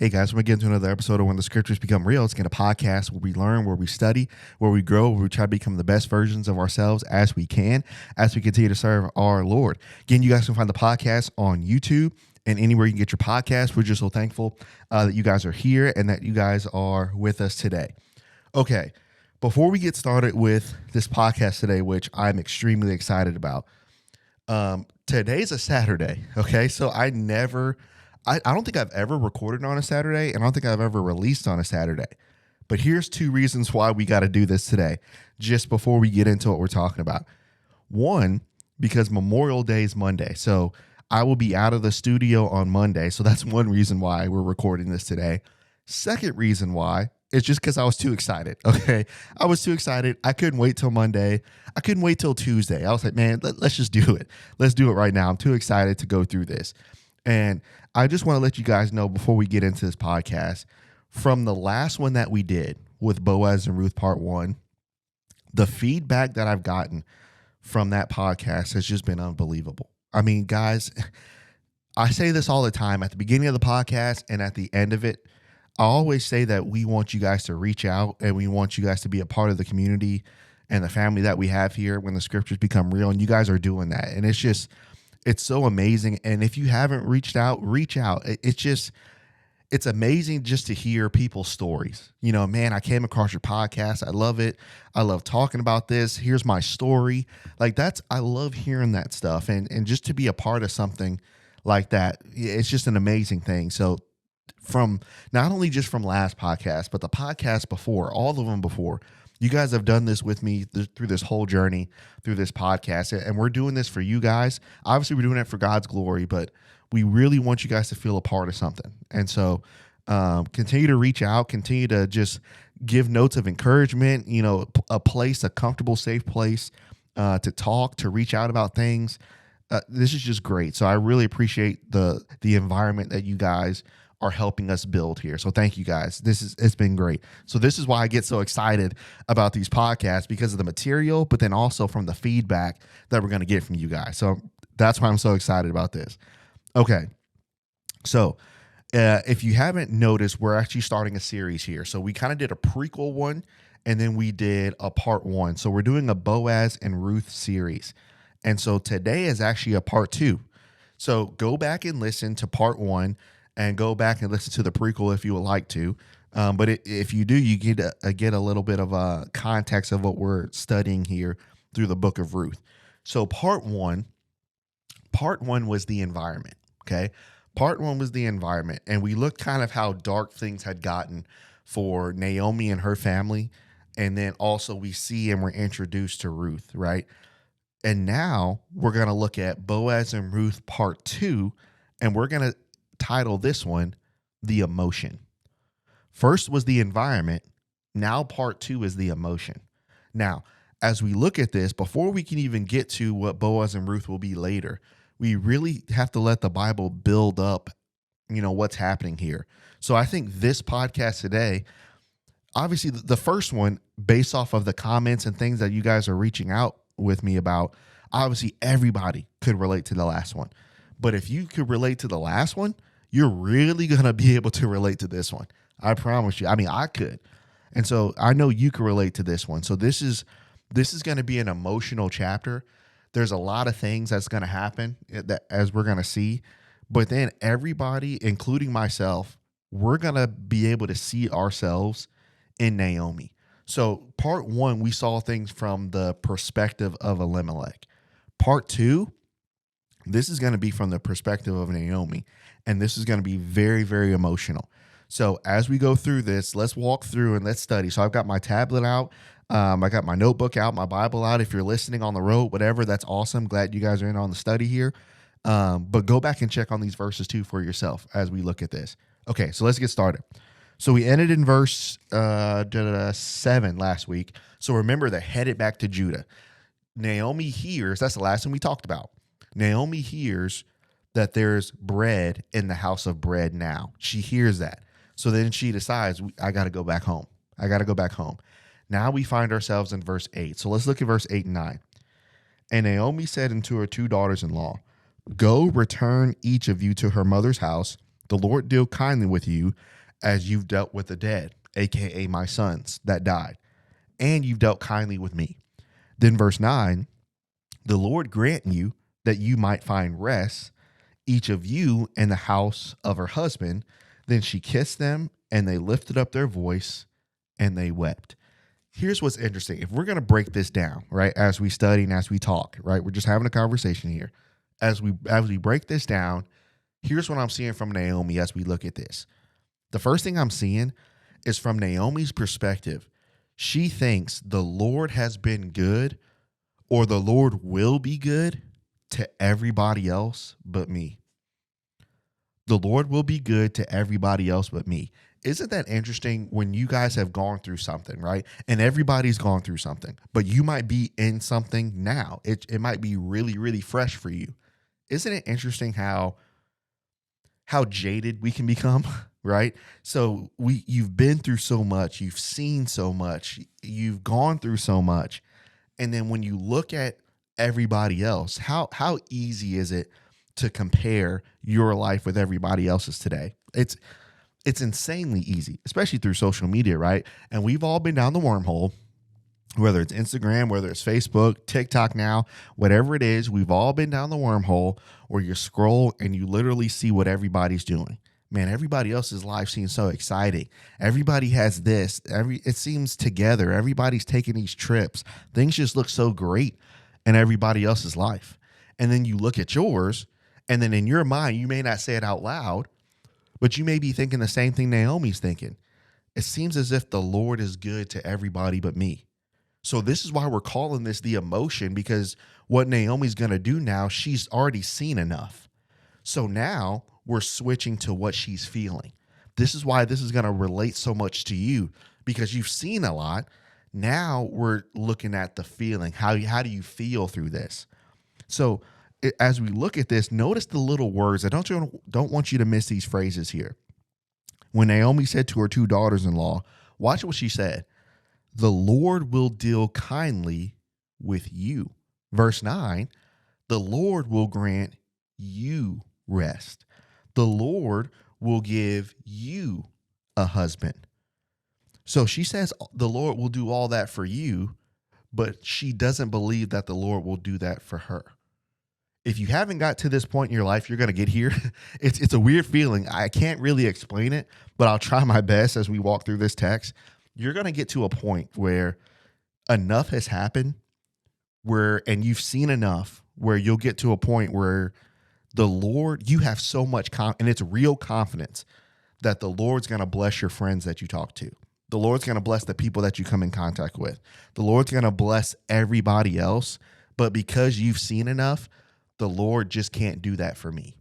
Hey guys, we're getting to another episode of When the Scriptures Become Real. It's a podcast where we learn, where we study, where we grow, where we try to become the best versions of ourselves as we can, as we continue to serve our Lord. Again, you guys can find the podcast on YouTube and anywhere you can get your podcast. We're just so thankful that you guys are here and that you guys are with us today. Okay, before we get started with this podcast today, which I'm extremely excited about, today's a Saturday, okay? So I don't think I've ever recorded on a Saturday, and I don't think I've ever released on a Saturday. But here's two reasons why we got to do this today, just before we get into what we're talking about. One, because Memorial Day is Monday. So I will be out of the studio on Monday. So that's one reason why we're recording this today. Second reason why is just because I was too excited. Okay. I was too excited. I couldn't wait till Monday. I couldn't wait till Tuesday. I was like, man, let's just do it. Let's do it right now. I'm too excited to go through this. And I just want to let you guys know before we get into this podcast, from the last one that we did with Boaz and Ruth part 1, the feedback that I've gotten from that podcast has just been unbelievable. I mean, guys, I say this all the time at the beginning of the podcast and at the end of it. I always say that we want you guys to reach out and we want you guys to be a part of the community and the family that we have here when the scriptures become real. And you guys are doing that. And it's so amazing. And if you haven't reached out, reach out. It's amazing just to hear people's stories. You know, man, I came across your podcast. I love it. I love talking about this. Here's my story. I love hearing that stuff. And just to be a part of something like that, it's just an amazing thing. So from not only just from last podcast, but the podcast before, all of them before, you guys have done this with me through this whole journey, through this podcast, and we're doing this for you guys. Obviously, we're doing it for God's glory, but we really want you guys to feel a part of something. And so continue to reach out, continue to just give notes of encouragement, you know, a comfortable, safe place to talk, to reach out about things. This is just great. So I really appreciate the environment that you guys are helping us build here. So thank you guys. It's been great. So this is why I get so excited about these podcasts, because of the material, but then also from the feedback that we're going to get from you guys. So that's why I'm so excited about this. Okay. So if you haven't noticed, we're actually starting a series here. So we kind of did a prequel one and then we did a part 1. So we're doing a Boaz and Ruth series. And so today is actually a part 2. So go back and listen to part 1 and go back and listen to the prequel if you would like to. But if you do, you get a little bit of a context of what we're studying here through the book of Ruth. So part one was the environment, okay? Part 1 was the environment, and we looked kind of how dark things had gotten for Naomi and her family, and then also we see and we're introduced to Ruth, right? And now we're going to look at Boaz and Ruth part 2, and we're going to title this one, The Emotion. First was the environment. Now part 2 is the emotion. Now, as we look at this, before we can even get to what Boaz and Ruth will be later, we really have to let the Bible build up, you know, what's happening here. So I think this podcast today, obviously the first one, based off of the comments and things that you guys are reaching out with me about, obviously everybody could relate to the last one. But if you could relate to the last one, you're really going to be able to relate to this one. I promise you. I mean, I could. And so I know you can relate to this one. So this is going to be an emotional chapter. There's a lot of things that's going to happen that, as we're going to see. But then everybody, including myself, we're going to be able to see ourselves in Naomi. So part 1, we saw things from the perspective of Elimelech. Part 2, this is going to be from the perspective of Naomi, and this is going to be very, very emotional. So as we go through this, let's walk through and let's study. So I've got my tablet out. I got my notebook out, my Bible out. If you're listening on the road, whatever, that's awesome. Glad you guys are in on the study here. But go back and check on these verses too for yourself as we look at this. Okay, so let's get started. So we ended in verse 7 last week. So remember, they're headed back to Judah. Naomi hears, that's the last thing we talked about. Naomi hears that there's bread in the house of bread now. She hears that. So then she decides, I got to go back home. Now we find ourselves in verse 8. So let's look at verse 8 and 9. And Naomi said unto her 2 daughters-in-law, Go, return each of you to her mother's house, The Lord deal kindly with you as you've dealt with the dead, aka my sons that died, and you've dealt kindly with me. Then verse 9, the Lord grant you that you might find rest, each of you in the house of her husband. Then she kissed them, and they lifted up their voice, and they wept. Here's what's interesting. If we're going to break this down, right, as we study and as we talk, right, we're just having a conversation here. As we break this down, here's what I'm seeing from Naomi as we look at this. The first thing I'm seeing is from Naomi's perspective. She thinks the Lord has been good, or the Lord will be good to everybody else but me. The Lord will be good to everybody else but me. Isn't that interesting when you guys have gone through something, right? And everybody's gone through something, but you might be in something now. It might be really, really fresh for you. Isn't it interesting how jaded we can become, right? So you've been through so much, you've seen so much, you've gone through so much. And then when you look at everybody else, how easy is it to compare your life with everybody else's today? It's insanely easy, especially through social media, right? And we've all been down the wormhole, whether it's Instagram, whether it's Facebook, TikTok now, whatever it is, we've all been down the wormhole where you scroll and you literally see what everybody's doing. Man, everybody else's life seems so exciting. Everybody has this. It seems together. Everybody's taking these trips. Things just look so great in everybody else's life. And then you look at yours, and then in your mind, you may not say it out loud, but you may be thinking the same thing Naomi's thinking. It seems as if the Lord is good to everybody but me. So this is why we're calling this the emotion, because what Naomi's going to do now, she's already seen enough. So now we're switching to what she's feeling. This is why this is going to relate so much to you, because you've seen a lot. Now we're looking at the feeling. How do you feel through this? So as we look at this, notice the little words. I don't want you to miss these phrases here. When Naomi said to her two daughters-in-law, watch what she said. The Lord will deal kindly with you. Verse 9, the Lord will grant you rest. The Lord will give you a husband. So she says the Lord will do all that for you, but she doesn't believe that the Lord will do that for her. If you haven't got to this point in your life, you're going to get here. It's a weird feeling. I can't really explain it, but I'll try my best as we walk through this text. You're going to get to a point where enough has happened and you've seen enough where you'll get to a point where the Lord, you have so much and it's real confidence that the Lord's going to bless your friends that you talk to. The Lord's going to bless the people that you come in contact with. The Lord's going to bless everybody else. But because you've seen enough, the Lord just can't do that for me.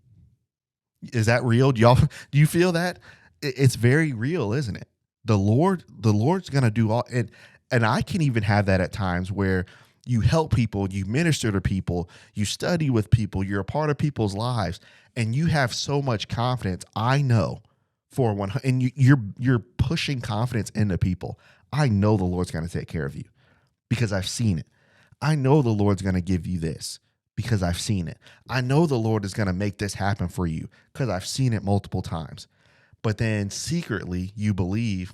Is that real? Do you feel that? It's very real, isn't it? The Lord's going to do all. And I can even have that at times where you help people, you minister to people, you study with people, you're a part of people's lives, and you have so much confidence. I know for one, and you're pushing confidence into people. I know the Lord's going to take care of you because I've seen it. I know the Lord's going to give you this because I've seen it. I know the Lord is going to make this happen for you because I've seen it multiple times. But then secretly you believe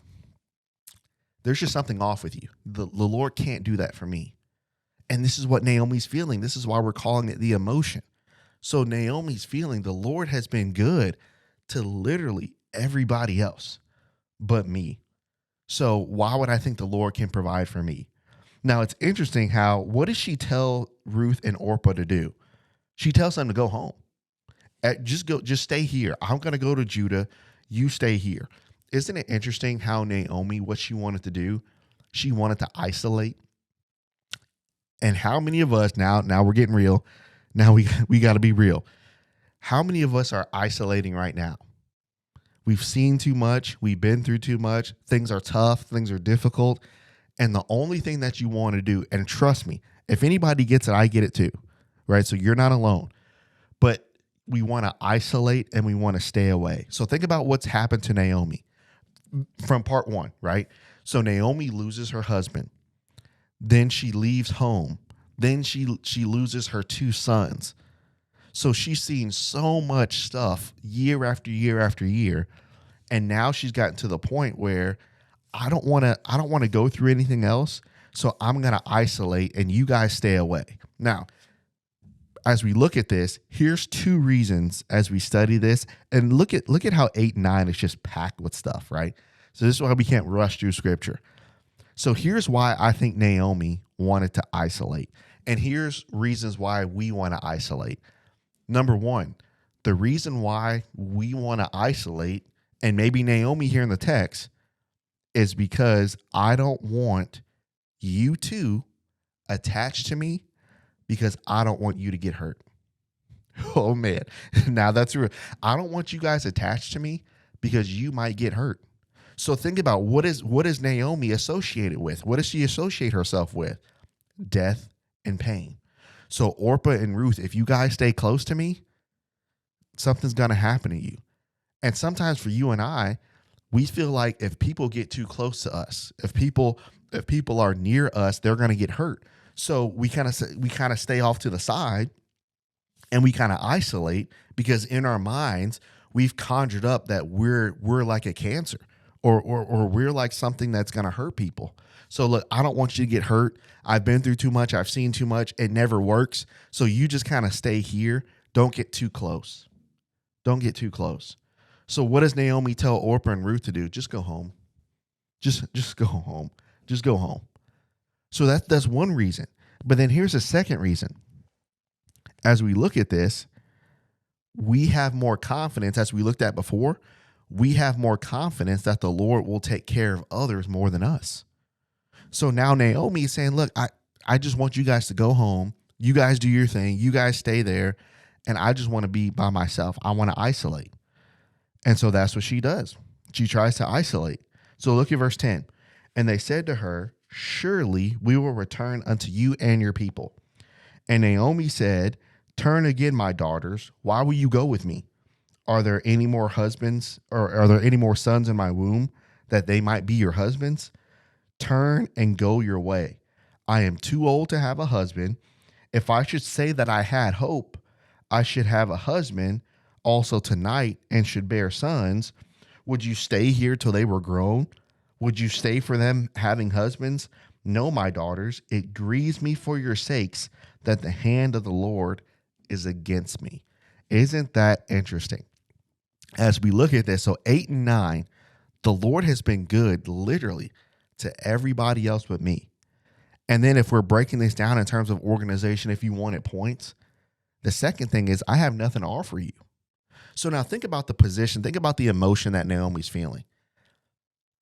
there's just something off with you. The Lord can't do that for me. And this is what Naomi's feeling. This is why we're calling it the emotion. So Naomi's feeling the Lord has been good to literally everybody else but me. So why would I think the Lord can provide for me? Now, it's interesting what does she tell Ruth and Orpah to do? She tells them to go home. Just stay here. I'm going to go to Judah. You stay here. Isn't it interesting how Naomi, what she wanted to do? She wanted to isolate. And how many of us, now we're getting real. Now we got to be real. How many of us are isolating right now? We've seen too much. We've been through too much. Things are tough. Things are difficult. And the only thing that you want to do, and trust me, if anybody gets it, I get it too, right? So you're not alone. But we want to isolate and we want to stay away. So think about what's happened to Naomi from part 1, right? So Naomi loses her husband. Then she leaves home. Then she loses her 2 sons. So she's seen so much stuff year after year after year. And now she's gotten to the point where I don't want to go through anything else. So I'm going to isolate and you guys stay away. Now, as we look at this, here's two reasons as we study this, and look at how 8 and 9 is just packed with stuff, right? So this is why we can't rush through scripture. So here's why I think Naomi wanted to isolate. And here's reasons why we want to isolate. Number one, the reason why we want to isolate, and maybe Naomi here in the text, is because I don't want you two attached to me because I don't want you to get hurt. Oh man. Now that's real. I don't want you guys attached to me because you might get hurt. So think about what is Naomi associated with? What does she associate herself with? Death and pain. So Orpah and Ruth, if you guys stay close to me, something's going to happen to you. And sometimes for you and I, we feel like if people get too close to us, if people are near us, they're going to get hurt. So we kind of stay off to the side and we kind of isolate because in our minds, we've conjured up that we're like a cancer or we're like something that's going to hurt people. So look, I don't want you to get hurt. I've been through too much. I've seen too much. It never works. So you just kind of stay here. Don't get too close. Don't get too close. So what does Naomi tell Orpah and Ruth to do? Just go home. Just go home. Just go home. So that's one reason. But then here's a second reason. As we look at this, we have more confidence, as we looked at before, we have more confidence that the Lord will take care of others more than us. So now Naomi is saying, look, I just want you guys to go home. You guys do your thing. You guys stay there. And I just want to be by myself. I want to isolate. And so that's what she does. She tries to isolate. So look at verse 10. And they said to her, surely we will return unto you and your people. And Naomi said, turn again, my daughters. Why will you go with me? Are there any more husbands, or are there any more sons in my womb that they might be your husbands? Turn and go your way. I am too old to have a husband. If I should say that I had hope, I should have a husband also tonight and should bear sons. Would you stay here till they were grown? Would you stay for them having husbands? No, my daughters, it grieves me for your sakes that the hand of the Lord is against me. Isn't that interesting? As we look at this, so 8 and 9, the Lord has been good literally to everybody else but me. And then if we're breaking this down in terms of organization, if you wanted points, the second thing is I have nothing to offer you. So now think about the position, think about the emotion that Naomi's feeling.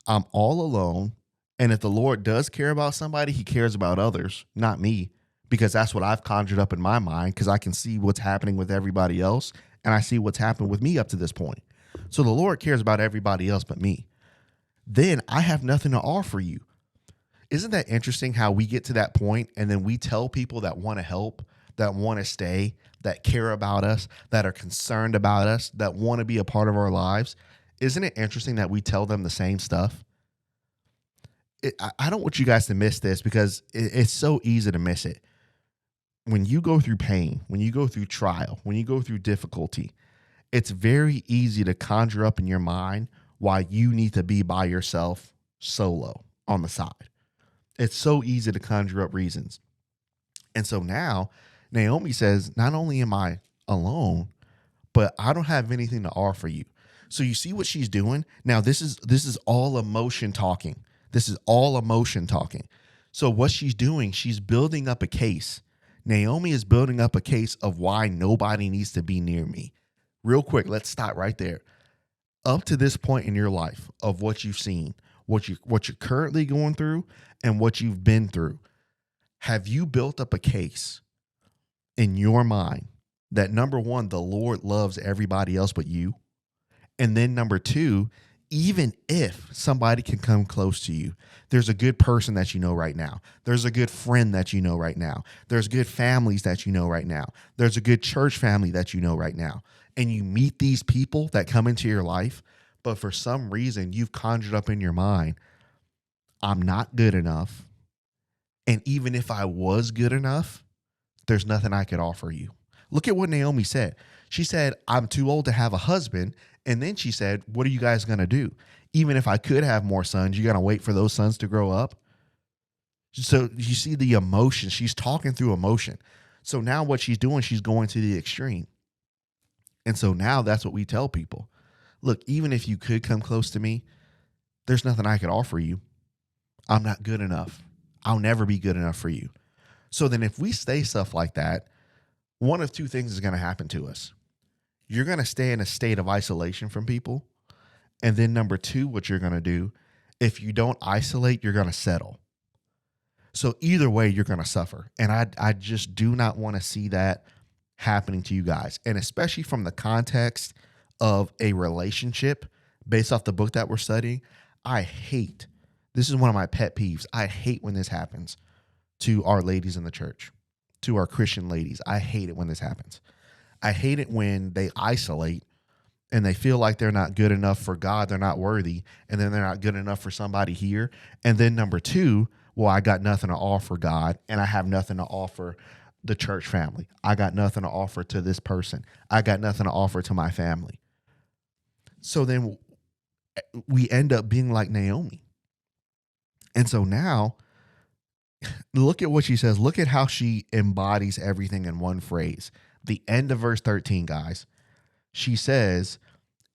I'm all alone. And if the Lord does care about somebody, he cares about others, not me, because that's what I've conjured up in my mind because I can see what's happening with everybody else and I see what's happened with me up to this point. So the Lord cares about everybody else but me. Then I have nothing to offer you. Isn't that interesting how we get to that point and then we tell people that want to help, that want to stay, that care about us, that are concerned about us, that want to be a part of our lives? Isn't it interesting that we tell them the same stuff? I don't want you guys to miss this because it's so easy to miss it. When you go through pain, when you go through trial, when you go through difficulty, it's very easy to conjure up in your mind why you need to be by yourself solo on the side. It's so easy to conjure up reasons. And so now Naomi says, not only am I alone, but I don't have anything to offer you. So you see what she's doing? Now this is all emotion talking. This is all emotion talking. So what she's doing, she's building up a case. Naomi is building up a case of why nobody needs to be near me. Real quick, let's stop right there. Up to this point in your life of what you've seen, what you're currently going through and what you've been through, have you built up a case in your mind that number one, the Lord loves everybody else but you? And then number two, even if somebody can come close to you, there's a good person that you know right now. There's a good friend that you know right now. There's good families that you know right now. There's a good church family that you know right now. And you meet these people that come into your life, but for some reason you've conjured up in your mind, I'm not good enough. And even if I was good enough, there's nothing I could offer you. Look at what Naomi said. She said, I'm too old to have a husband. And then she said, what are you guys going to do? Even if I could have more sons, you got to wait for those sons to grow up. So you see the emotion. She's talking through emotion. So now what she's doing, she's going to the extreme. And so now that's what we tell people. Look, even if you could come close to me, there's nothing I could offer you. I'm not good enough. I'll never be good enough for you. So then if we say stuff like that, one of two things is going to happen to us. You're going to stay in a state of isolation from people. And then number two, what you're going to do, if you don't isolate, you're going to settle. So either way, you're going to suffer. And I just do not want to see that happening to you guys. And especially from the context of a relationship based off the book that we're studying, this is one of my pet peeves. I hate when this happens to our ladies in the church, to our Christian ladies. I hate it when this happens. I hate it when they isolate and they feel like they're not good enough for God. They're not worthy. And then they're not good enough for somebody here. And then number two, well, I got nothing to offer God and I have nothing to offer the church family. I got nothing to offer to this person. I got nothing to offer to my family. So then we end up being like Naomi. And so now, look at what she says. Look at how she embodies everything in one phrase. The end of verse 13, guys. She says,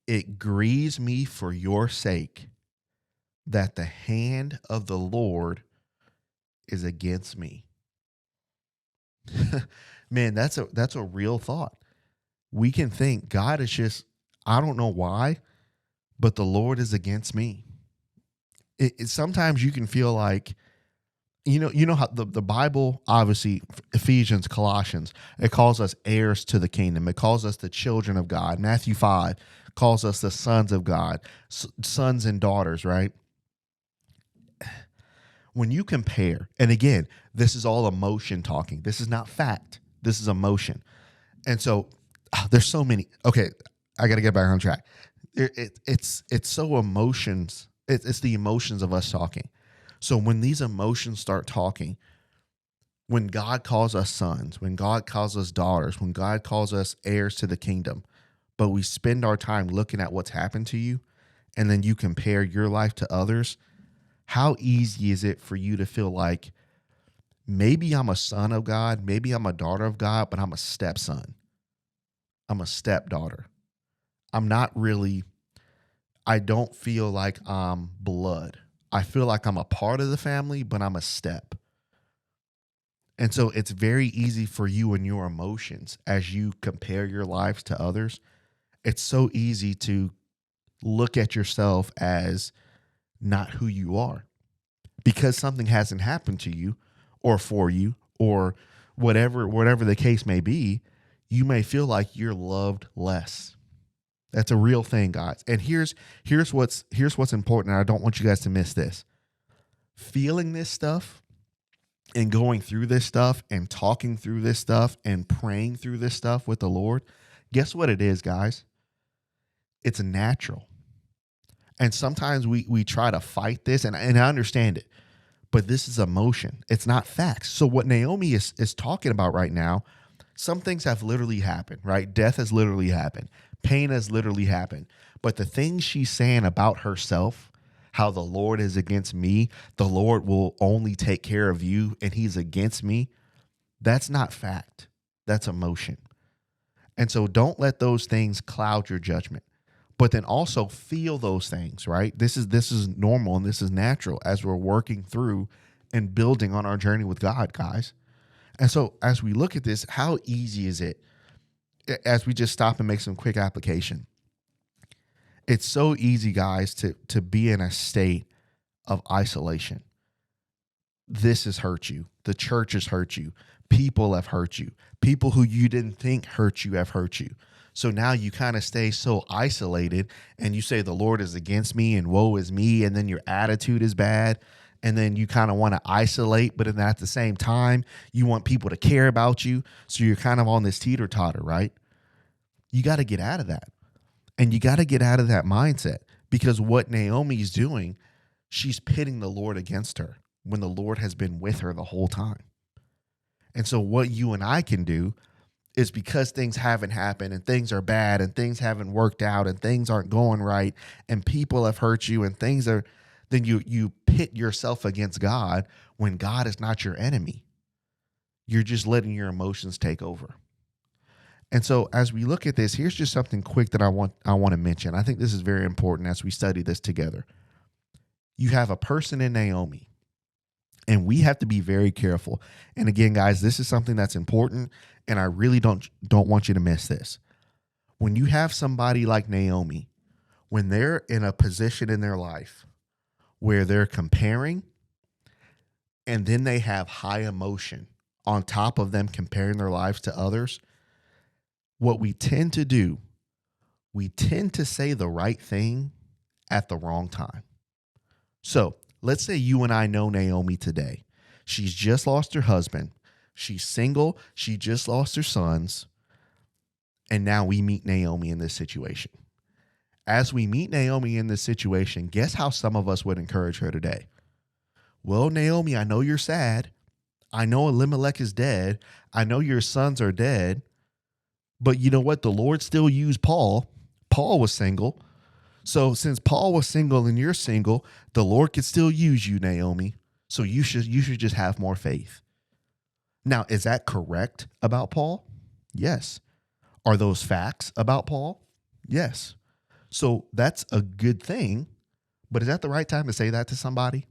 it grieves me for your sake that the hand of the Lord is against me. Man, that's a real thought. We can think God is just, I don't know why, but the Lord is against me. Sometimes you can feel like, you know how the Bible, obviously, Ephesians, Colossians, it calls us heirs to the kingdom. It calls us the children of God. Matthew 5 calls us the sons of God, sons and daughters, right? When you compare, and again, this is all emotion talking. This is not fact. This is emotion. And so there's so many. Okay, I got to get back on track. It's so emotions. It's the emotions of us talking. So when these emotions start talking, when God calls us sons, when God calls us daughters, when God calls us heirs to the kingdom, but we spend our time looking at what's happened to you, and then you compare your life to others, how easy is it for you to feel like maybe I'm a son of God, maybe I'm a daughter of God, but I'm a stepson. I'm a stepdaughter. I don't feel like I'm blood. I feel like I'm a part of the family, but I'm a step. And so it's very easy for you and your emotions as you compare your lives to others. It's so easy to look at yourself as not who you are because something hasn't happened to you or for you or whatever the case may be. You may feel like you're loved less. That's a real thing, guys. And here's what's important. And I don't want you guys to miss this. Feeling this stuff and going through this stuff and talking through this stuff and praying through this stuff with the Lord. Guess what it is, guys? It's natural. And sometimes we try to fight this, and I understand it, but this is emotion. It's not facts. So what Naomi is talking about right now, some things have literally happened, right? Death has literally happened. Pain has literally happened. But the things she's saying about herself, how the Lord is against me, the Lord will only take care of you, and he's against me, that's not fact. That's emotion. And so don't let those things cloud your judgment. But then also feel those things, right? This is normal and this is natural as we're working through and building on our journey with God, guys. And so as we look at this, how easy is it as we just stop and make some quick application? It's so easy, guys, to be in a state of isolation. This has hurt you. The church has hurt you. People have hurt you. People who you didn't think hurt you have hurt you. So now you kind of stay so isolated and you say the Lord is against me and woe is me. And then your attitude is bad. And then you kind of want to isolate, but then at the same time, you want people to care about you. So you're kind of on this teeter-totter, right? You got to get out of that. And you got to get out of that mindset because what Naomi's doing, she's pitting the Lord against her when the Lord has been with her the whole time. And so what you and I can do is because things haven't happened and things are bad and things haven't worked out and things aren't going right and people have hurt you and things are, then you pit yourself against God when God is not your enemy. You're just letting your emotions take over. And so as we look at this, here's just something quick that I want to mention. I think this is very important as we study this together. You have a person in Naomi, and we have to be very careful. And again, guys, this is something that's important, and I really don't want you to miss this. When you have somebody like Naomi, when they're in a position in their life where they're comparing, and then they have high emotion on top of them comparing their lives to others, what we tend to do, we tend to say the right thing at the wrong time. So let's say you and I know Naomi today. She's just lost her husband. She's single. She just lost her sons. And now we meet Naomi in this situation. As we meet Naomi in this situation, guess how some of us would encourage her today? Well, Naomi, I know you're sad. I know Elimelech is dead. I know your sons are dead. But you know what? The Lord still used Paul. Paul was single. So since Paul was single and you're single, the Lord could still use you, Naomi. So you should just have more faith. Now, is that correct about Paul? Yes. Are those facts about Paul? Yes. So that's a good thing. But is that the right time to say that to somebody?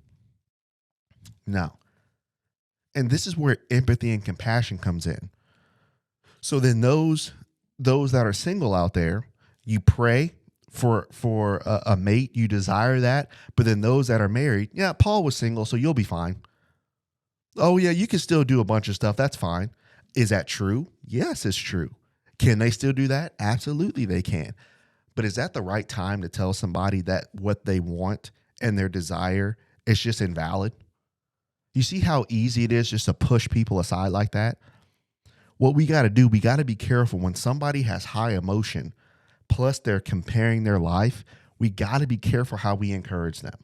No. And this is where empathy and compassion comes in. So then those that are single out there, you pray for a mate, you desire that. But then those that are married, yeah, Paul was single, so you'll be fine. Oh yeah, you can still do a bunch of stuff. That's fine. Is that true? Yes, it's true. Can they still do that? Absolutely they can. But is that the right time to tell somebody that what they want and their desire is just invalid? You see how easy it is just to push people aside like that? What we got to do, we got to be careful when somebody has high emotion, plus they're comparing their life, we got to be careful how we encourage them.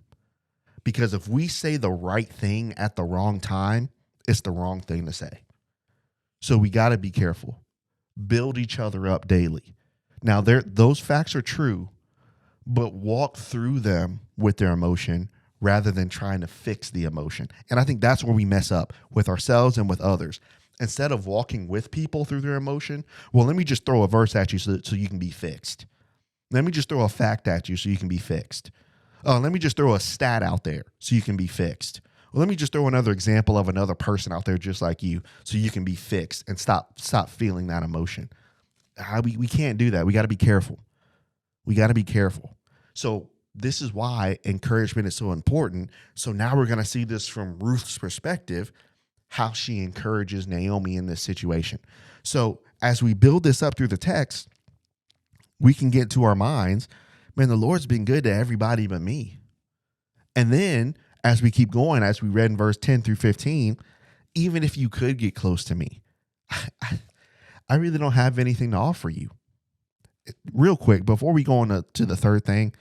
Because if we say the right thing at the wrong time, it's the wrong thing to say. So we got to be careful. Build each other up daily. Now, those facts are true, but walk through them with their emotion rather than trying to fix the emotion. And I think that's where we mess up with ourselves and with others. Instead of walking with people through their emotion, well, let me just throw a verse at you so you can be fixed. Let me just throw a fact at you so you can be fixed. Let me just throw a stat out there so you can be fixed. Well, let me just throw another example of another person out there just like you so you can be fixed and stop feeling that emotion. We can't do that. We got to be careful. We got to be careful. So this is why encouragement is so important. So now we're going to see this from Ruth's perspective, how she encourages Naomi in this situation. So as we build this up through the text, we can get to our minds, man, the Lord's been good to everybody but me. And then as we keep going, as we read in verse 10 through 15, even if you could get close to me, I really don't have anything to offer you. Real quick, before we go on to the third thing,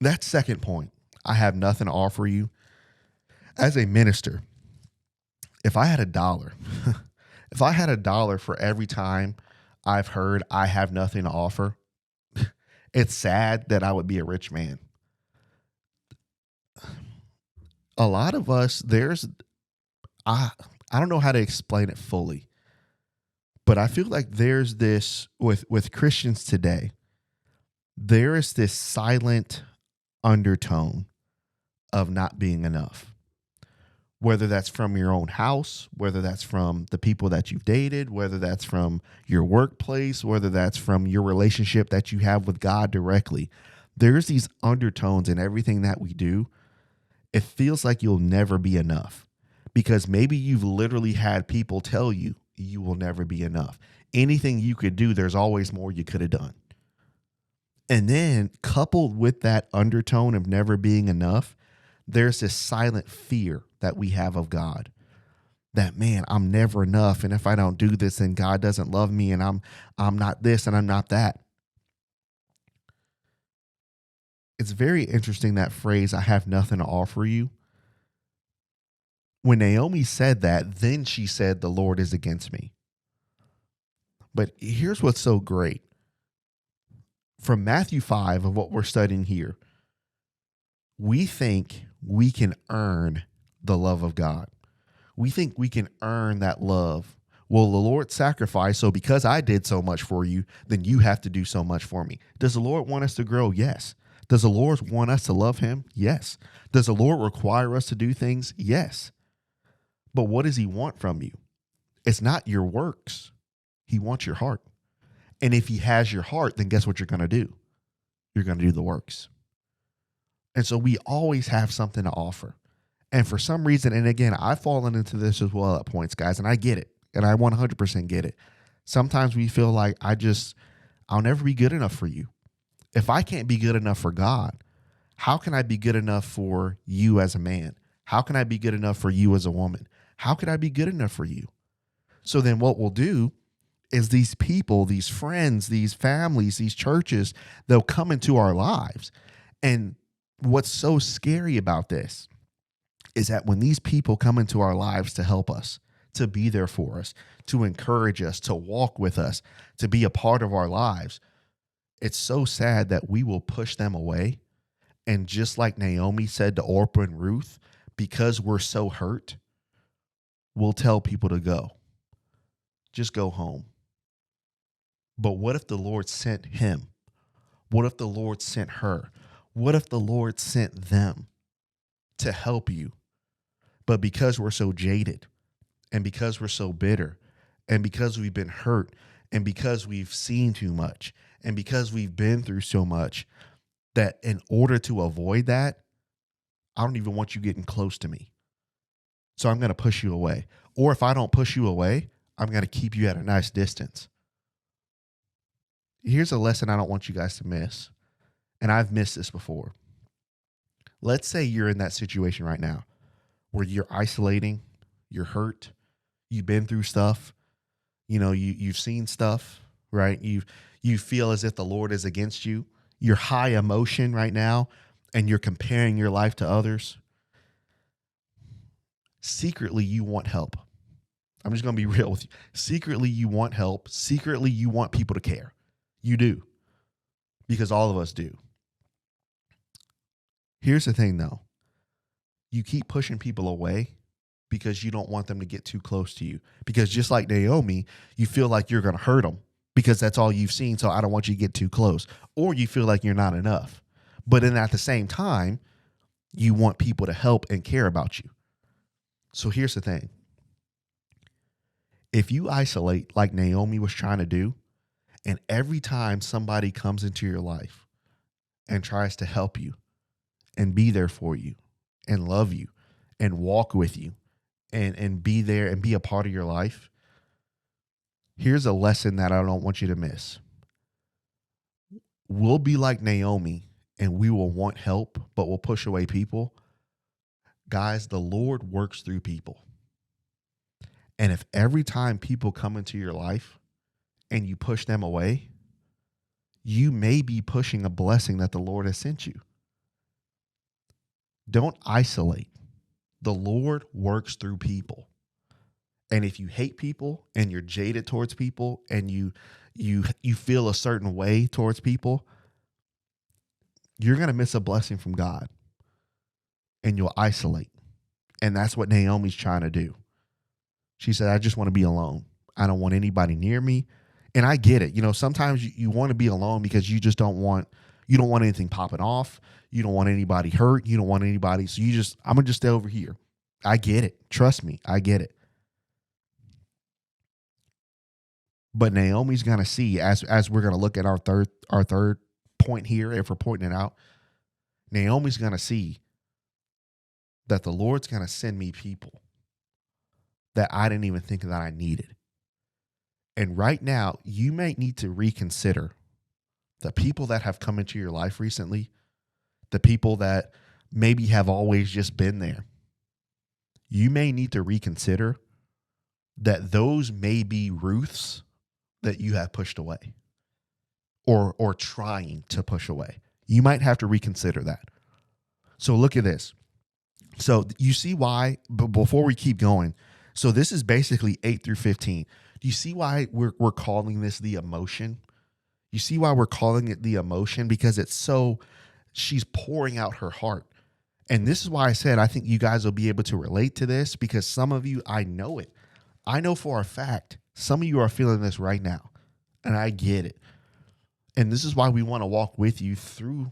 that second point, I have nothing to offer you. As a minister, if I had $1 for every time I've heard I have nothing to offer, it's sad that I would be a rich man. A lot of us, I don't know how to explain it fully, but I feel like there's this with Christians today, there is this silent undertone of not being enough. Whether that's from your own house, whether that's from the people that you've dated, whether that's from your workplace, whether that's from your relationship that you have with God directly, there's these undertones in everything that we do. It feels like you'll never be enough because maybe you've literally had people tell you you will never be enough. Anything you could do, there's always more you could have done. And then coupled with that undertone of never being enough, there's this silent fear that we have of God. That, man, I'm never enough. And if I don't do this, then God doesn't love me. And I'm not this and I'm not that. It's very interesting, that phrase, I have nothing to offer you. When Naomi said that, then she said, the Lord is against me. But here's what's so great. From Matthew 5 of what we're studying here, we think we can earn the love of God. We think we can earn that love. Well, the Lord sacrificed, so because I did so much for you, then you have to do so much for me. Does the Lord want us to grow? Yes. Does the Lord want us to love him? Yes. Does the Lord require us to do things? Yes. But what does he want from you? It's not your works. He wants your heart. And if he has your heart, then guess what you're going to do? You're going to do the works. And so we always have something to offer. And for some reason, and again, I've fallen into this as well at points, guys, and I get it. And I 100% get it. Sometimes we feel like I'll never be good enough for you. If I can't be good enough for God, how can I be good enough for you as a man? How can I be good enough for you as a woman? How can I be good enough for you? So then what we'll do is these people, these friends, these families, these churches, they'll come into our lives. And what's so scary about this is that when these people come into our lives to help us, to be there for us, to encourage us, to walk with us, to be a part of our lives, it's so sad that we will push them away. And just like Naomi said to Orpah and Ruth, because we're so hurt, we'll tell people to go. Just go home. But what if the Lord sent him? What if the Lord sent her? What if the Lord sent them to help you? But because we're so jaded, and because we're so bitter, and because we've been hurt, and because we've seen too much, and because we've been through so much, that in order to avoid that, I don't even want you getting close to me. So I'm going to push you away. Or if I don't push you away, I'm going to keep you at a nice distance. Here's a lesson I don't want you guys to miss. And I've missed this before. Let's say you're in that situation right now where you're isolating, you're hurt, you've been through stuff, you've seen stuff, right? You feel as if the Lord is against you. You're high emotion right now, and you're comparing your life to others. Secretly, you want help. I'm just going to be real with you. Secretly, you want help. Secretly, you want people to care. You do, because all of us do. Here's the thing, though. You keep pushing people away because you don't want them to get too close to you. Because just like Naomi, you feel like you're going to hurt them because that's all you've seen, so I don't want you to get too close. Or you feel like you're not enough. But then at the same time, you want people to help and care about you. So here's the thing. If you isolate like Naomi was trying to do, and every time somebody comes into your life and tries to help you and be there for you and love you and walk with you and be there and be a part of your life, here's a lesson that I don't want you to miss. We'll be like Naomi and we will want help, but we'll push away people. Guys, the Lord works through people. And if every time people come into your life and you push them away, you may be pushing a blessing that the Lord has sent you. Don't isolate. The Lord works through people. And if you hate people and you're jaded towards people and you feel a certain way towards people, you're going to miss a blessing from God and you'll isolate. And that's what Naomi's trying to do. She said, I just want to be alone. I don't want anybody near me. And I get it. Sometimes you want to be alone because you don't want anything popping off. You don't want anybody hurt. You don't want anybody. So I'm going to just stay over here. I get it. Trust me. I get it. But Naomi's going to see, as we're going to look at our third point here, if we're pointing it out, Naomi's going to see that the Lord's going to send me people that I didn't even think that I needed. And right now, you may need to reconsider the people that have come into your life recently, the people that maybe have always just been there. You may need to reconsider that those may be Ruths that you have pushed away or trying to push away. You might have to reconsider that. So look at this. So you see why, but before we keep going, So this is basically 8 through 15. Do you see why we're calling this the emotion? You see why we're calling it the emotion? Because she's pouring out her heart. And this is why I said I think you guys will be able to relate to this, because some of you, I know it. I know for a fact some of you are feeling this right now, and I get it. And this is why we want to walk with you through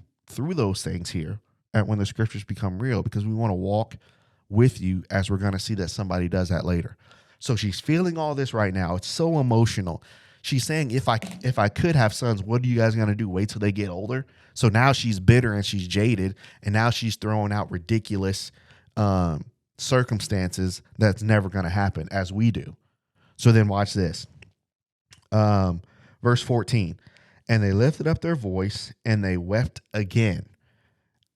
those things here at When the Scriptures Become Real, because we want to walk with you as we're going to see that somebody does that later. So she's feeling all this right now. It's so emotional. She's saying, if I could have sons, what are you guys going to do? Wait till they get older? So now she's bitter and she's jaded, and now she's throwing out ridiculous circumstances that's never going to happen, as we do. So then watch this. Verse 14. And they lifted up their voice and they wept again.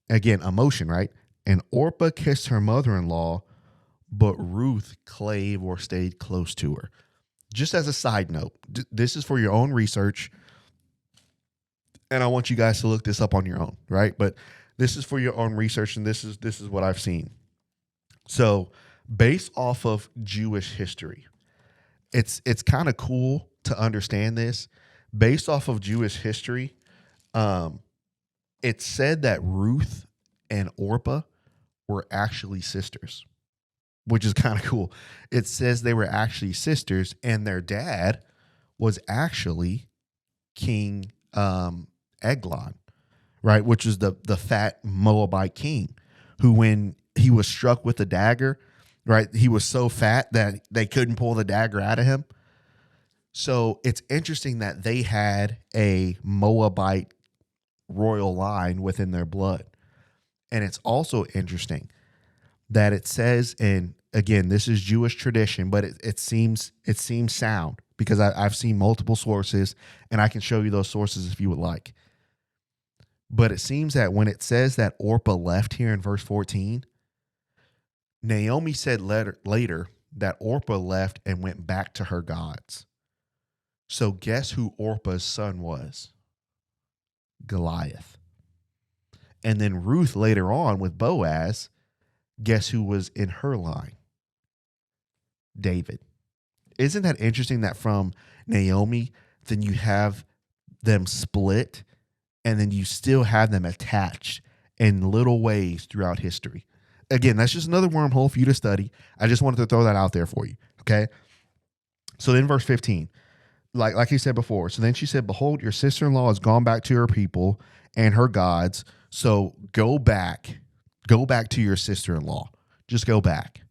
Again, emotion, right? And Orpah kissed her mother-in-law, but Ruth clave or stayed close to her. Just as a side note, this is for your own research, and I want you guys to look this up on your own, right? But this is for your own research, and this is what I've seen. So, based off of Jewish history, it's kind of cool to understand this. Based off of Jewish history, it's said that Ruth and Orpah were actually sisters, which is kind of cool. It says they were actually sisters, and their dad was actually King Eglon, right? Which is the fat Moabite king who, when he was struck with a dagger, right, he was so fat that they couldn't pull the dagger out of him. So it's interesting that they had a Moabite royal line within their blood. And it's also interesting that it says, and again, this is Jewish tradition, but it seems sound, because I've seen multiple sources, and I can show you those sources if you would like. But it seems that when it says that Orpah left here in verse 14, Naomi said later that Orpah left and went back to her gods. So guess who Orpah's son was? Goliath. And then Ruth later on with Boaz, guess who was in her line? David. Isn't that interesting that from Naomi, then you have them split, and then you still have them attached in little ways throughout history? Again, that's just another wormhole for you to study. I just wanted to throw that out there for you, okay? So then verse 15, like he said before, so then she said, behold, your sister-in-law has gone back to her people and her gods, so go back to your sister-in-law. Just go back.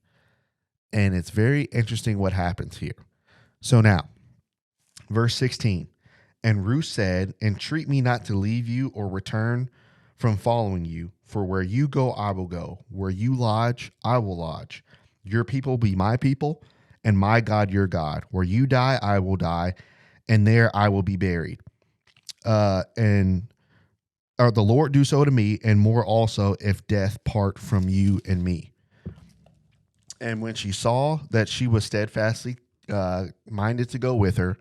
And it's very interesting what happens here. So now, verse 16, and Ruth said, entreat me not to leave you or return from following you, for where you go, I will go. Where you lodge, I will lodge. Your people be my people, and my God your God. Where you die, I will die, and there I will be buried. And the Lord do so to me, and more also, if death part from you and me. And when she saw that she was steadfastly minded to go with her,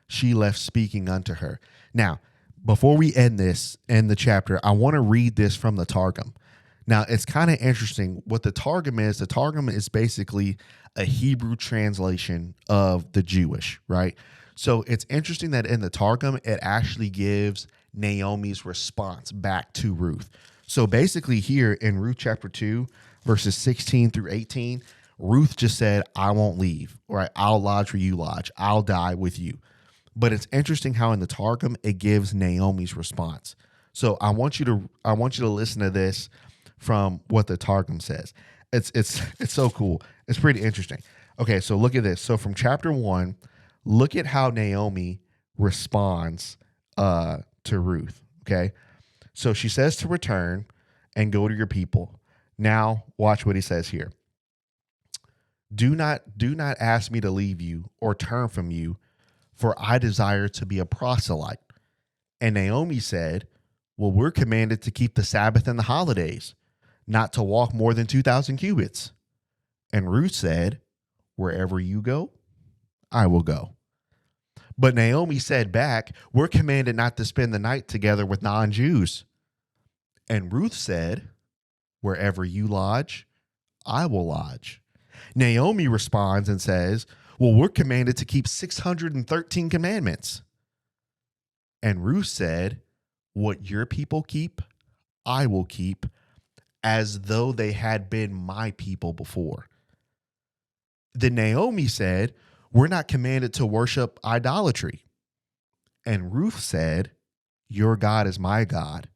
she left speaking unto her. Now, before we end the chapter, I want to read this from the Targum. Now, it's kind of interesting what the Targum is. The Targum is basically a Hebrew translation of the Jewish, right? So it's interesting that in the Targum, it actually gives Naomi's response back to Ruth. So basically here in Ruth chapter 2, verses 16 through 18, Ruth just said, I won't leave, right? I'll lodge where you lodge. I'll die with you. But it's interesting how in the Targum it gives Naomi's response. So I want you to listen to this from what the Targum says. It's so cool. It's pretty interesting. Okay, so look at this. So from chapter 1, look at how Naomi responds to Ruth. Okay, so she says to return and go to your people. Now watch what he says here. Do not ask me to leave you or turn from you, for I desire to be a proselyte. And Naomi said, well, we're commanded to keep the Sabbath and the holidays, not to walk more than 2,000 cubits. And Ruth said, wherever you go, I will go. But Naomi said back, we're commanded not to spend the night together with non-Jews. And Ruth said, wherever you lodge, I will lodge. Naomi responds and says, well, we're commanded to keep 613 commandments. And Ruth said, what your people keep, I will keep, as though they had been my people before. Then Naomi said, we're not commanded to worship idolatry. And Ruth said, your God is my God.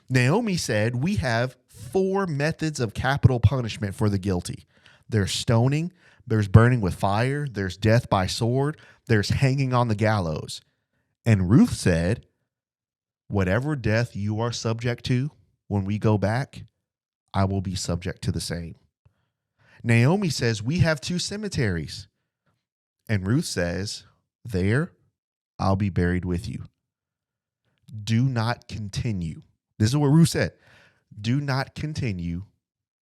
Naomi said, we have 4 methods of capital punishment for the guilty. There's stoning, there's burning with fire, there's death by sword, there's hanging on the gallows. And Ruth said, whatever death you are subject to when we go back, I will be subject to the same. Naomi says, we have 2 cemeteries. And Ruth says, there, I'll be buried with you. Do not continue. This is what Ruth said. Do not continue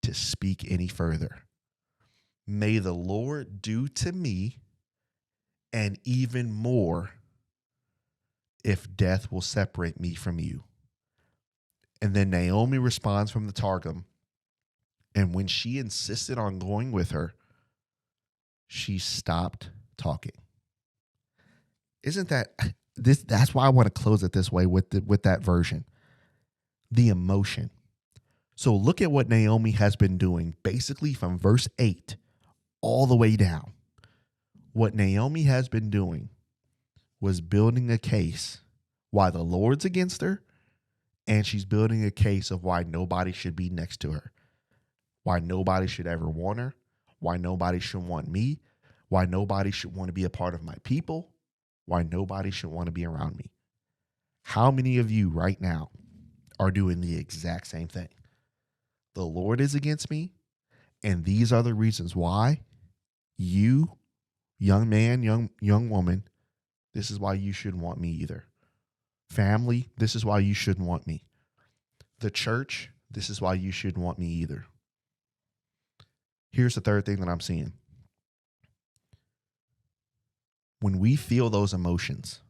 to speak any further. May the Lord do to me and even more if death will separate me from you. And then Naomi responds from the Targum. And when she insisted on going with her, she stopped talking. Isn't that this? That's why I want to close it this way with that version. The emotion. So look at what Naomi has been doing basically from verse 8 all the way down. What Naomi has been doing was building a case why the Lord's against her, and she's building a case of why nobody should be next to her, why nobody should ever want her, why nobody should want me, why nobody should want to be a part of my people, why nobody should want to be around me. How many of you right now are doing the exact same thing? The Lord is against me, and these are the reasons why you, young man, young woman, this is why you shouldn't want me either. Family, this is why you shouldn't want me. The church, this is why you shouldn't want me either. Here's the third thing that I'm seeing. When we feel those emotions,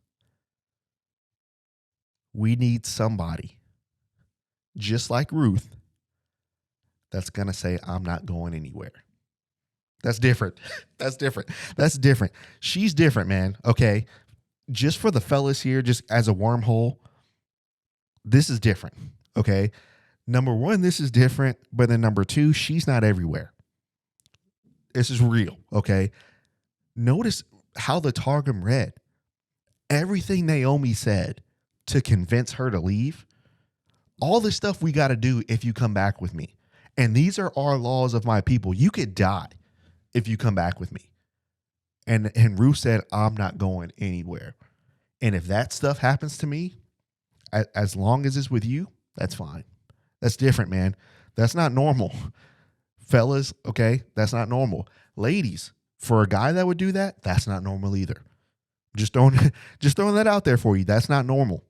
we need somebody, just like Ruth, that's going to say, I'm not going anywhere. That's different. That's different. That's different. She's different, man. Okay. Just for the fellas here, just as a wormhole, this is different. Okay. Number 1, this is different. But then number 2, she's not everywhere. This is real. Okay. Notice how the Targum read. Everything Naomi said to convince her to leave, all the stuff we got to do if you come back with me. And these are our laws of my people. You could die if you come back with me. And Ruth said, I'm not going anywhere. And if that stuff happens to me, as long as it's with you, that's fine. That's different, man. That's not normal. Fellas, okay, that's not normal. Ladies, for a guy that would do that, that's not normal either. Just throwing that out there for you. That's not normal.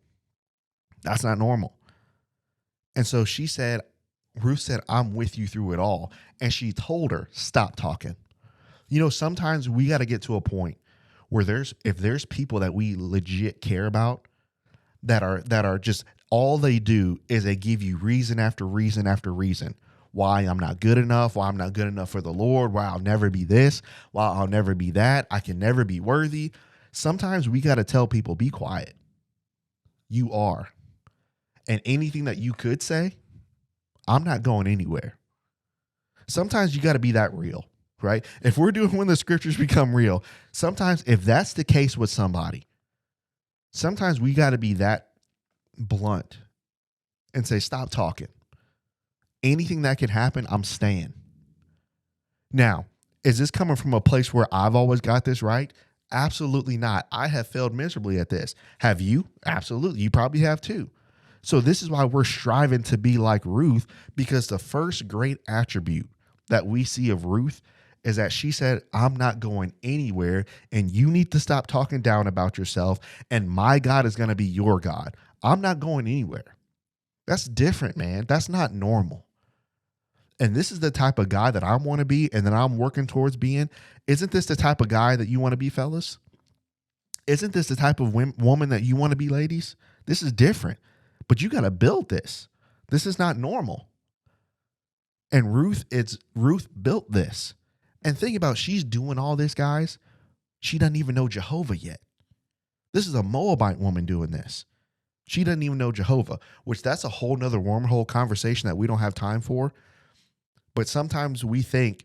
That's not normal. And so Ruth said, I'm with you through it all. And she told her, stop talking. You know, sometimes we got to get to a point where if there's people that we legit care about that are just, all they do is they give you reason after reason after reason why I'm not good enough, why I'm not good enough for the Lord, why I'll never be this, why I'll never be that, I can never be worthy. Sometimes we got to tell people, be quiet. You are. And anything that you could say, I'm not going anywhere. Sometimes you got to be that real, right? If we're doing when the scriptures become real, sometimes if that's the case with somebody, sometimes we got to be that blunt and say, stop talking. Anything that could happen, I'm staying. Now, is this coming from a place where I've always got this right? Absolutely not. I have failed miserably at this. Have you? Absolutely. You probably have too. So this is why we're striving to be like Ruth, because the first great attribute that we see of Ruth is that she said, I'm not going anywhere, and you need to stop talking down about yourself, and my God is going to be your God. I'm not going anywhere. That's different, man. That's not normal. And this is the type of guy that I want to be and that I'm working towards being. Isn't this the type of guy that you want to be, fellas? Isn't this the type of woman that you want to be, ladies? This is different. But you got to build this. This is not normal. And Ruth built this. And think about, she's doing all this, guys. She doesn't even know Jehovah yet. This is a Moabite woman doing this. She doesn't even know Jehovah, which that's a whole nother wormhole conversation that we don't have time for. But sometimes we think,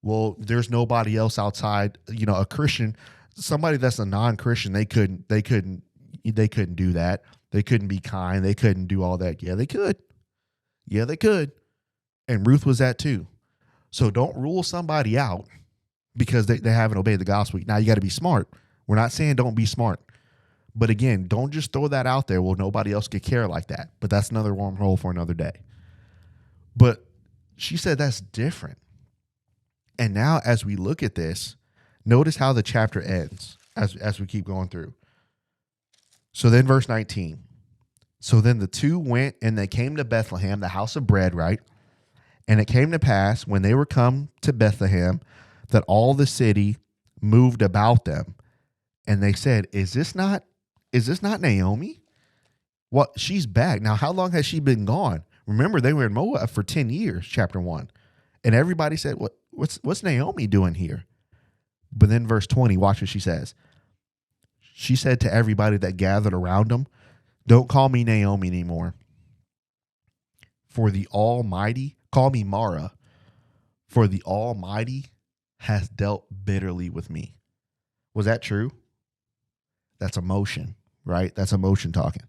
well, there's nobody else outside, a Christian, somebody that's a non-Christian. They couldn't do that. They couldn't be kind. They couldn't do all that. Yeah, they could. Yeah, they could. And Ruth was that too. So don't rule somebody out because they haven't obeyed the gospel. Now you got to be smart. We're not saying don't be smart. But again, don't just throw that out there. Well, nobody else could care like that. But that's another wormhole for another day. But she said that's different. And now as we look at this, notice how the chapter ends as we keep going through. So then verse 19. So then the two went and they came to Bethlehem, the house of bread, right? And it came to pass when they were come to Bethlehem that all the city moved about them. And they said, Is this not Naomi? What? She's back. Now, how long has she been gone? Remember, they were in Moab for 10 years, chapter 1. And everybody said, what's Naomi doing here? But then verse 20, watch what she says. She said to everybody that gathered around them, don't call me Naomi anymore. For the Almighty, call me Mara. For the Almighty has dealt bitterly with me. Was that true? That's emotion, right? That's emotion talking.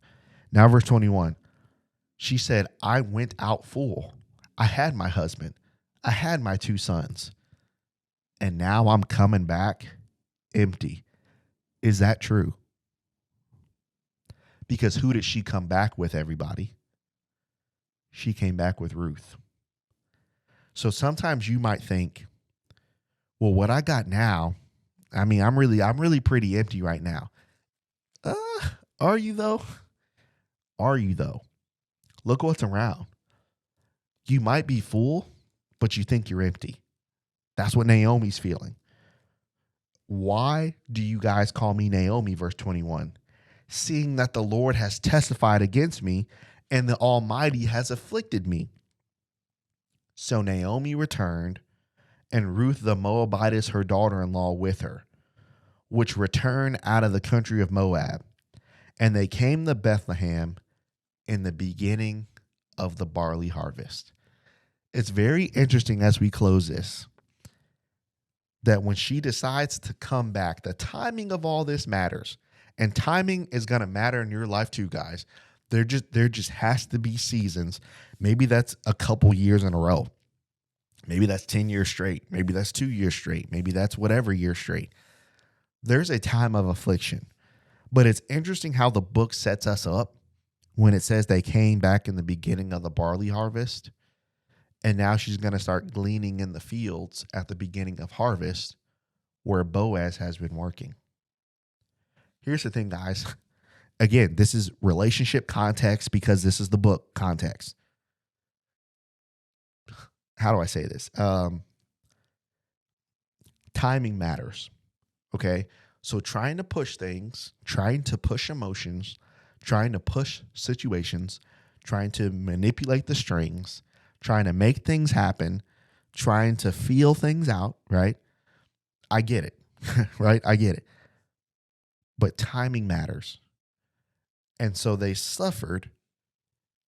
Now, verse 21. She said, I went out full. I had my husband. I had my 2 sons. And now I'm coming back empty. Is that true? Because who did she come back with, everybody? She came back with Ruth. So sometimes you might think, well, what I got now, I'm really pretty empty right now. Are you though? Are you though? Look what's around. You might be full, but you think you're empty. That's what Naomi's feeling. Why do you guys call me Naomi? Verse 21. Seeing that the Lord has testified against me and the Almighty has afflicted me. So Naomi returned, and Ruth the Moabitess, her daughter-in-law, with her, which returned out of the country of Moab. And they came to Bethlehem in the beginning of the barley harvest. It's very interesting as we close this, that when she decides to come back, the timing of all this matters. And timing is going to matter in your life too, guys. There just has to be seasons. Maybe that's a couple years in a row. Maybe that's 10 years straight. Maybe that's 2 years straight. Maybe that's whatever year straight. There's a time of affliction. But it's interesting how the book sets us up when it says they came back in the beginning of the barley harvest. And now she's going to start gleaning in the fields at the beginning of harvest where Boaz has been working. Here's the thing, guys. Again, this is relationship context because this is the book context. How do I say this? Timing matters. Okay. So trying to push things, trying to push emotions, trying to push situations, trying to manipulate the strings, trying to make things happen, trying to feel things out, right? I get it, right? I get it. But timing matters. And so they suffered,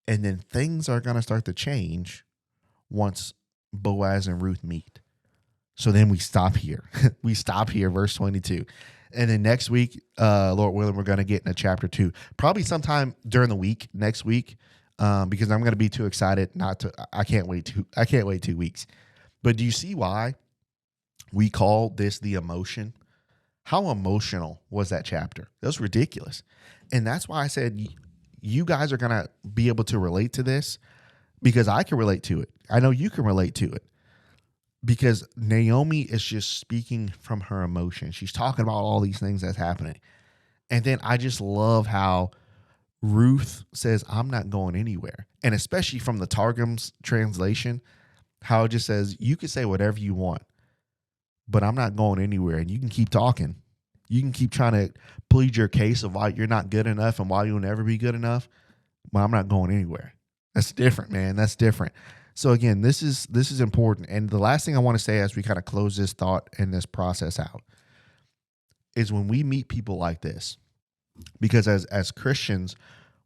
and then things are going to start to change once Boaz and Ruth meet. So then we stop here. We stop here, verse 22. And then next week, Lord willing, we're going to get into chapter 2. Probably sometime during the week, next week, because I'm going to be too excited I can't wait 2 weeks. But do you see why we call this the emotion? How emotional was that chapter? That was ridiculous. And that's why I said you guys are going to be able to relate to this because I can relate to it. I know you can relate to it because Naomi is just speaking from her emotion. She's talking about all these things that's happening. And then I just love how Ruth says, I'm not going anywhere. And especially from the Targum's translation, how it just says, you can say whatever you want, but I'm not going anywhere. And you can keep talking. You can keep trying to plead your case of why you're not good enough and why you'll never be good enough. But I'm not going anywhere. That's different, man. That's different. So again, this is important. And the last thing I want to say as we kind of close this thought and this process out is when we meet people like this, because as Christians,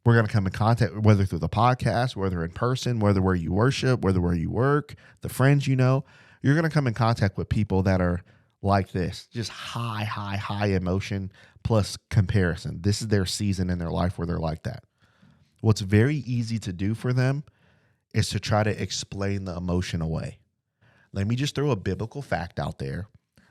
we're going to come in contact, whether through the podcast, whether in person, whether where you worship, whether where you work, the friends you know, you're going to come in contact with people that are like this, just high emotion plus comparison. This is their season in their life where they're like that. What's very easy to do for them is to try to explain the emotion away. Let me just throw a biblical fact out there.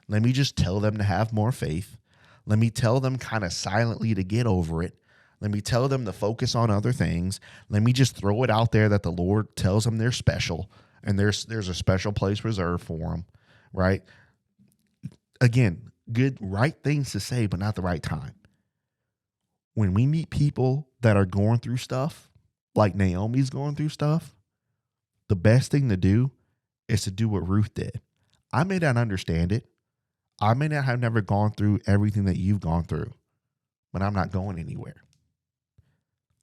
Let me just tell them to have more faith. Let me tell them kind of silently to get over it. Let me tell them to focus on other things. Let me just throw it out there that the Lord tells them they're special and there's a special place reserved for them, right? Again, good, right things to say, but not the right time. When we meet people that are going through stuff, like Naomi's going through stuff, the best thing to do is to do what Ruth did. I may not understand it. I may not have never gone through everything that you've gone through, but I'm not going anywhere.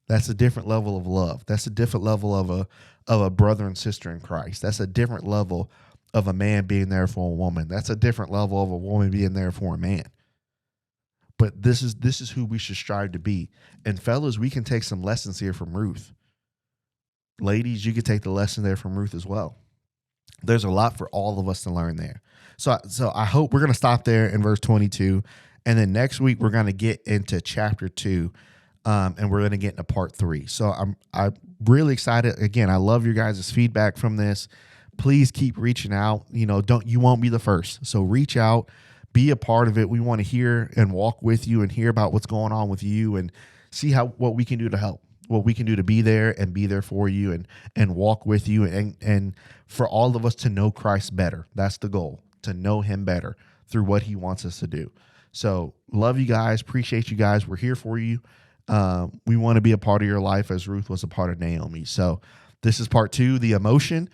That's a different level of love. That's a different level of a brother and sister in Christ. That's a different level of a man being there for a woman. That's a different level of a woman being there for a man. But this is who we should strive to be. And fellas, we can take some lessons here from Ruth. Ladies, you can take the lesson there from Ruth as well. There's a lot for all of us to learn there. So I hope we're going to stop there in verse 22. And then next week, we're going to get into chapter 2. And we're going to get into part 3. So I'm really excited. Again, I love your guys' feedback from this. Please keep reaching out. You won't be the first. So reach out, be a part of it. We want to hear and walk with you and hear about what's going on with you and see what we can do to help, what we can do to be there and be there for you and walk with you and for all of us to know Christ better. That's the goal, to know him better through what he wants us to do. So love you guys. Appreciate you guys. We're here for you. We want to be a part of your life as Ruth was a part of Naomi. So this is part 2, the emotion.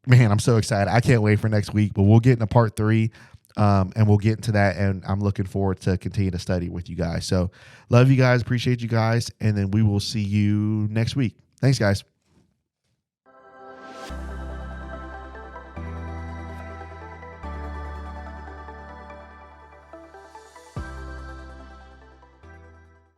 Man, I'm so excited. I can't wait for next week, but we'll get into part 3 and we'll get into that. And I'm looking forward to continue to study with you guys. So love you guys. Appreciate you guys. And then we will see you next week. Thanks, guys.